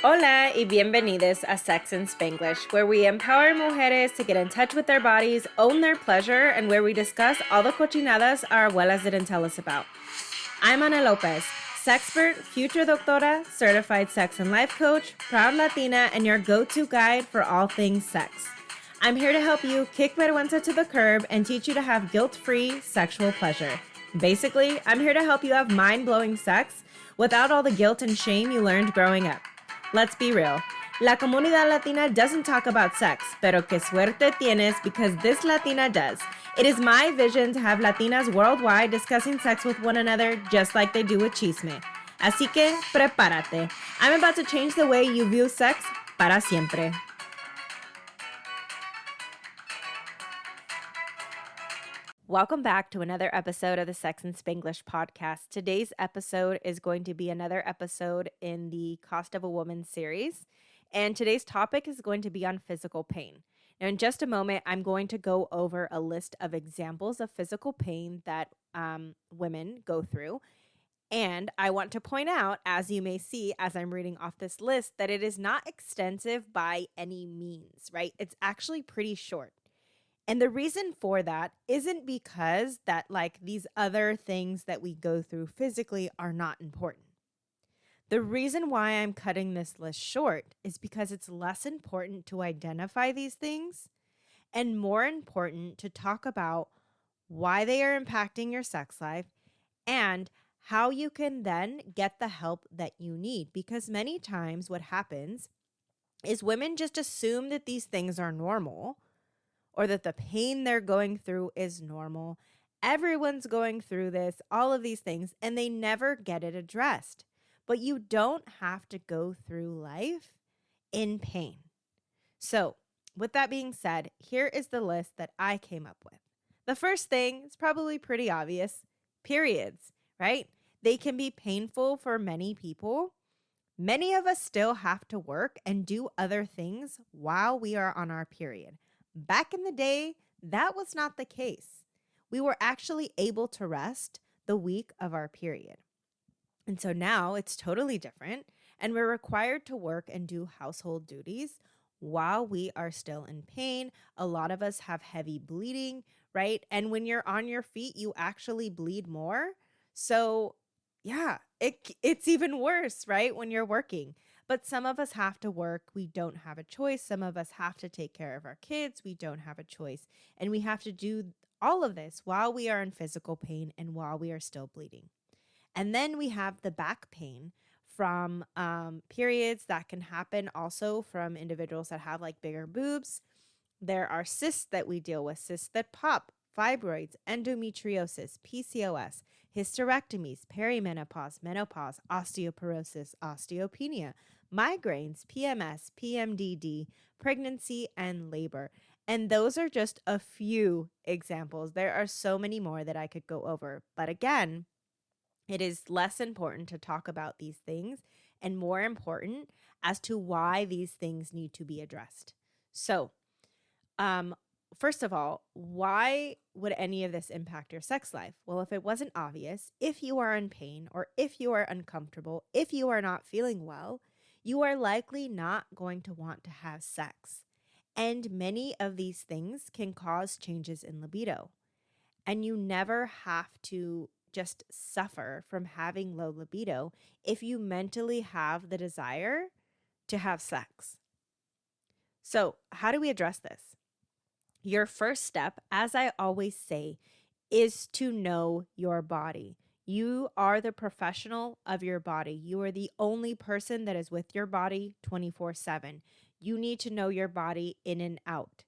Hola y bienvenidos a Sex and Spanglish, where we empower mujeres to get in touch with their bodies, own their pleasure, and where we discuss all the cochinadas our abuelas didn't tell us about. I'm Ana Lopez, sexpert, future doctora, certified sex and life coach, proud Latina, and your go-to guide for all things sex. I'm here to help you kick vergüenza to the curb and teach you to have guilt-free sexual pleasure. Basically, I'm here to help you have mind-blowing sex without all the guilt and shame you learned growing up. Let's be real. La comunidad latina doesn't talk about sex, pero que suerte tienes because this Latina does. It is my vision to have Latinas worldwide discussing sex with one another just like they do with chisme. Así que, prepárate. I'm about to change the way you view sex para siempre. Welcome back to another episode of the Sex and Spanglish podcast. Today's episode is going to be another episode in the Cost of a Woman series, and today's topic is going to be on physical pain. Now, in just a moment, I'm going to go over a list of examples of physical pain that women go through, and I want to point out, as you may see as I'm reading off this list, that it is not extensive by any means, right? It's actually pretty short. And the reason for that isn't because that like these other things that we go through physically are not important. The reason why I'm cutting this list short is because it's less important to identify these things and more important to talk about why they are impacting your sex life and how you can then get the help that you need. Because many times what happens is women just assume that these things are normal, or that the pain they're going through is normal. Everyone's going through this, all of these things, and they never get it addressed. But you don't have to go through life in pain. So, with that being said, here is the list that I came up with. The first thing is probably pretty obvious: periods, right? They can be painful for many people. Many of us still have to work and do other things while we are on our period. Back in the day, that was not the case. We were actually able to rest the week of our period. And so now it's totally different, and we're required to work and do household duties while we are still in pain. A lot of us have heavy bleeding, right? And when you're on your feet, you actually bleed more. So yeah, it's even worse, right? When you're working. But some of us have to work. We don't have a choice. Some of us have to take care of our kids. We don't have a choice. And we have to do all of this while we are in physical pain and while we are still bleeding. And then we have the back pain from periods that can happen also from individuals that have like bigger boobs. There are cysts that we deal with, cysts that pop, fibroids, endometriosis, PCOS, hysterectomies, perimenopause, menopause, osteoporosis, osteopenia, migraines, PMS, PMDD, pregnancy, and labor. And those are just a few examples. There are so many more that I could go over. But again, it is less important to talk about these things and more important as to why these things need to be addressed. So, first of all, why would any of this impact your sex life? Well, if it wasn't obvious, if you are in pain or if you are uncomfortable, if you are not feeling well, you are likely not going to want to have sex. And many of these things can cause changes in libido. And you never have to just suffer from having low libido if you mentally have the desire to have sex. So, how do we address this? Your first step, as I always say, is to know your body. You are the professional of your body. You are the only person that is with your body 24/7. You need to know your body in and out.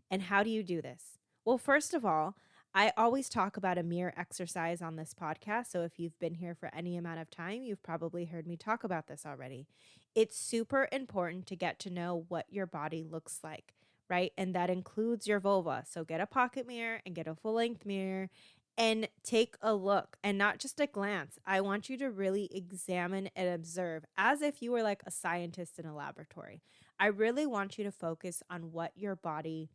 And how do you do this? Well, first of all, I always talk about a mirror exercise on this podcast. So if you've been here for any amount of time, you've probably heard me talk about this already. It's super important to get to know what your body looks like, right? And that includes your vulva. So get a pocket mirror and get a full length mirror and take a look, and not just a glance. I want you to really examine and observe as if you were like a scientist in a laboratory. I really want you to focus on what your body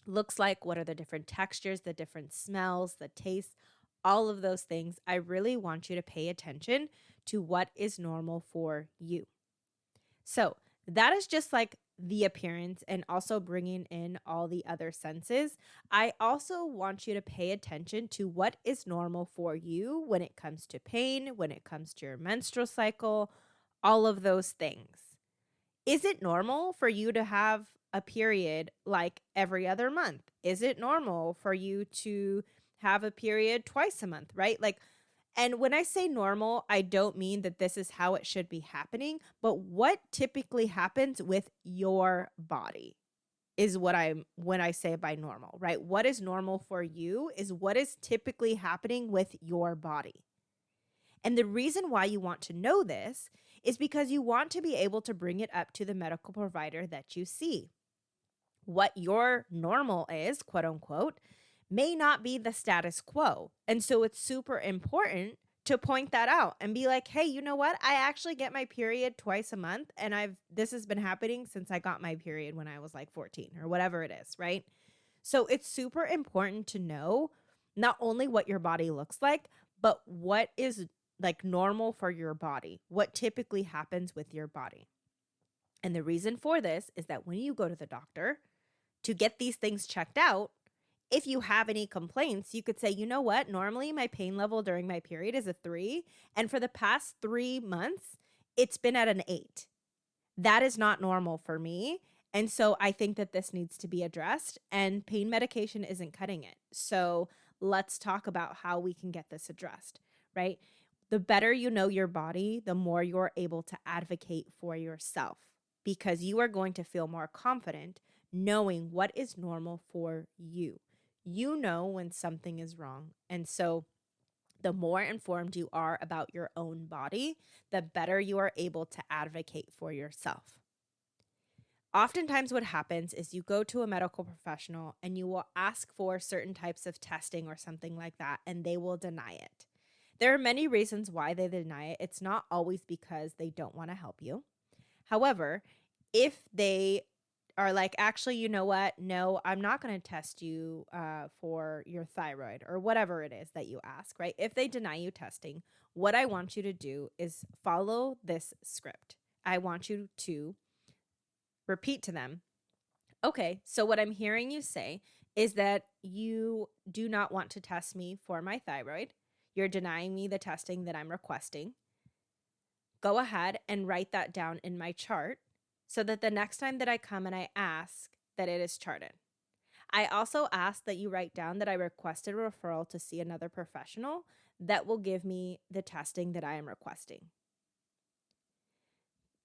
looks like, what are the different textures, the different smells, the tastes, all of those things. I really want you to pay attention to what is normal for you. So that is just like the appearance and also bringing in all the other senses. I also want you to pay attention to what is normal for you when it comes to pain, when it comes to your menstrual cycle, all of those things. Is it normal for you to have a period like every other month? Is it normal for you to have a period twice a month, right? Like, and when I say normal, I don't mean that this is how it should be happening, but what typically happens with your body is what I'm when I say by normal, right? What is normal for you is what is typically happening with your body. And the reason why you want to know this is because you want to be able to bring it up to the medical provider that you see. What your normal is, quote unquote, may not be the status quo. And so it's super important to point that out and be like, hey, you know what? I actually get my period twice a month. And this has been happening since I got my period when I was like 14 or whatever it is, right? So it's super important to know not only what your body looks like, but what is like normal for your body, what typically happens with your body. And the reason for this is that when you go to the doctor to get these things checked out, if you have any complaints, you could say, you know what? Normally my pain level during my period is a 3. And for the past 3 months, it's been at an 8. That is not normal for me. And so I think that this needs to be addressed, and pain medication isn't cutting it. So let's talk about how we can get this addressed, right? The better you know your body, the more you're able to advocate for yourself, because you are going to feel more confident knowing what is normal for you. You know when something is wrong. And so the more informed you are about your own body, the better you are able to advocate for yourself. Oftentimes what happens is you go to a medical professional and you will ask for certain types of testing or something like that, and they will deny it. There are many reasons why they deny it. It's not always because they don't want to help you. However, if they are like, actually, you know what? No, I'm not going to test you for your thyroid or whatever it is that you ask, right? If they deny you testing, what I want you to do is follow this script. I want you to repeat to them, okay, so what I'm hearing you say is that you do not want to test me for my thyroid. You're denying me the testing that I'm requesting. Go ahead and write that down in my chart so that the next time that I come and I ask, that it is charted. I also ask that you write down that I requested a referral to see another professional that will give me the testing that I am requesting.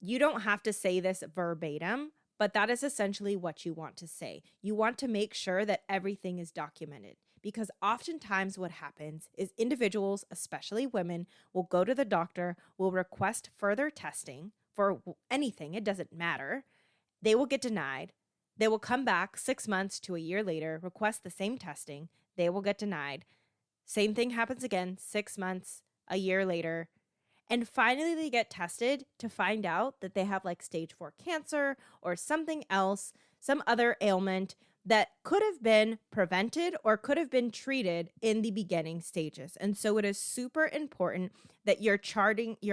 You don't have to say this verbatim, but that is essentially what you want to say. You want to make sure that everything is documented, because oftentimes what happens is individuals, especially women, will go to the doctor, will request further testing for anything. It doesn't matter. They will get denied. They will come back 6 months to a year later, request the same testing. They will get denied. Same thing happens again 6 months, a year later. And finally, they get tested to find out that they have like stage 4 cancer or something else, some other ailment that could have been prevented or could have been treated in the beginning stages. And so it is super important that you're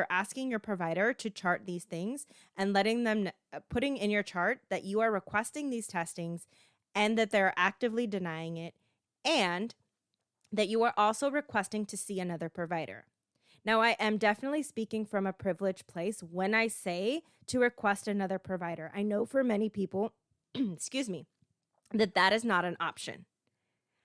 asking your provider to chart these things and letting them, putting in your chart that you are requesting these testings and that they're actively denying it, and that you are also requesting to see another provider. Now, I am definitely speaking from a privileged place when I say to request another provider. I know for many people, excuse me, that is not an option.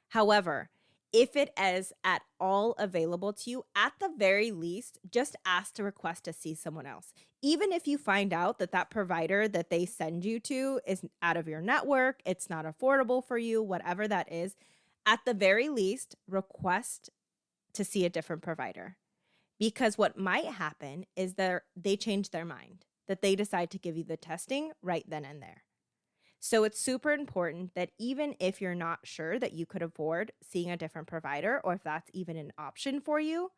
However, if it is at all available to you, at the very least, just ask to request to see someone else. Even if you find out that that provider that they send you to is out of your network, it's not affordable for you, whatever that is, at the very least, request to see a different provider. Because what might happen is that they change their mind, that they decide to give you the testing right then and there. So it's super important that even if you're not sure that you could afford seeing a different provider, or if that's even an option for you,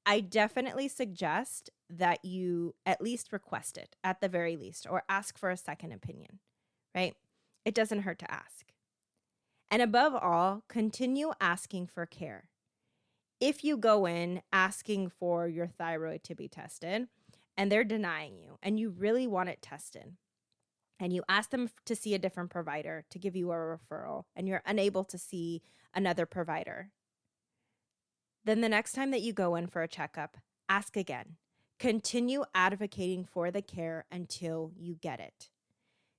I definitely suggest that you at least request it at the very least, or ask for a second opinion, right? It doesn't hurt to ask. And above all, continue asking for care. If you go in asking for your thyroid to be tested and they're denying you and you really want it tested, and you ask them to see a different provider to give you a referral, and you're unable to see another provider, then the next time that you go in for a checkup, ask again. Continue advocating for the care until you get it,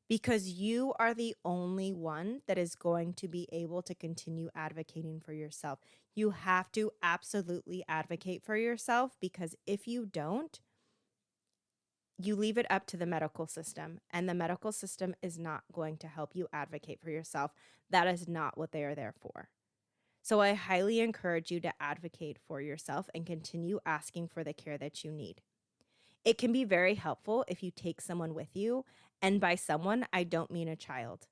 because you are the only one that is going to be able to continue advocating for yourself. You have to absolutely advocate for yourself, because if you don't, you leave it up to the medical system, and the medical system is not going to help you advocate for yourself. That is not what they are there for. So I highly encourage you to advocate for yourself and continue asking for the care that you need. It can be very helpful if you take someone with you, and by someone, I don't mean a child.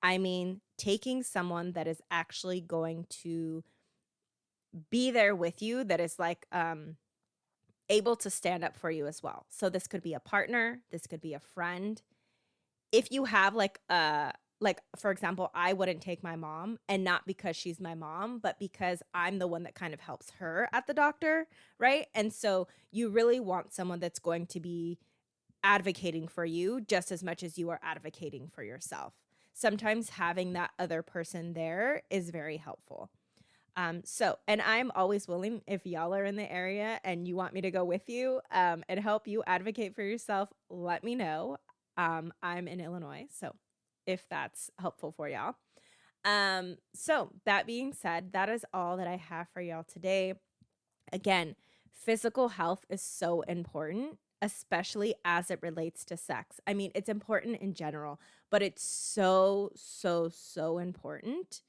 I mean taking someone that is actually going to be there with you, that is like able to stand up for you as well. So this could be a partner, this could be a friend. If you have like for example, I wouldn't take my mom, and not because she's my mom, but because I'm the one that kind of helps her at the doctor, right? And so you really want someone that's going to be advocating for you just as much as you are advocating for yourself. Sometimes having that other person there is very helpful. And I'm always willing, if y'all are in the area and you want me to go with you and help you advocate for yourself, let me know. I'm in Illinois, so if that's helpful for y'all. So that being said, that is all that I have for y'all today. Again, physical health is so important, especially as it relates to sex. I mean, it's important in general, but it's so, so, so important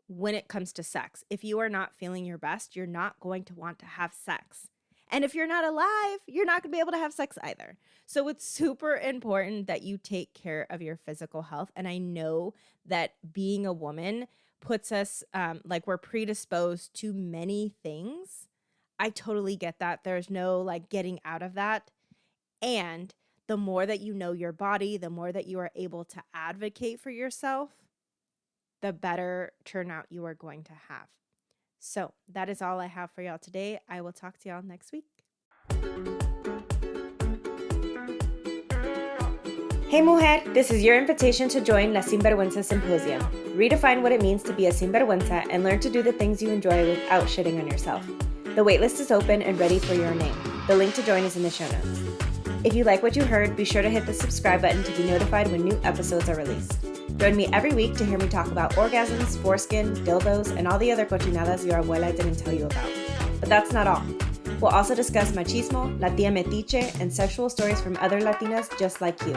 when it comes to sex. If you are not feeling your best, you're not going to want to have sex. And if you're not alive, you're not going to be able to have sex either. So it's super important that you take care of your physical health. And I know that being a woman puts us like we're predisposed to many things. I totally get that. There's no like getting out of that. And the more that you know your body, the more that you are able to advocate for yourself, the better turnout you are going to have. So that is all I have for y'all today. I will talk to y'all next week. Hey mujer, this is your invitation to join La Sinvergüenza Symposium. Redefine what it means to be a sinvergüenza and learn to do the things you enjoy without shitting on yourself. The waitlist is open and ready for your name. The link to join is in the show notes. If you like what you heard, be sure to hit the subscribe button to be notified when new episodes are released. Join me every week to hear me talk about orgasms, foreskin, dildos, and all the other cochinadas your abuela didn't tell you about. But that's not all. We'll also discuss machismo, la tía metiche, and sexual stories from other Latinas just like you.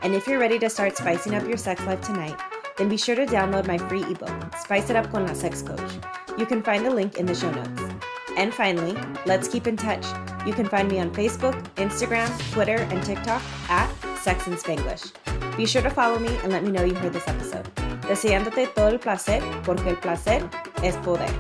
And if you're ready to start spicing up your sex life tonight, then be sure to download my free ebook, Spice It Up con la Sex Coach. You can find the link in the show notes. And finally, let's keep in touch. You can find me on Facebook, Instagram, Twitter, and TikTok at Sex and Spanglish. Be sure to follow me and let me know you heard this episode. Deseándote todo el placer, porque el placer es poder.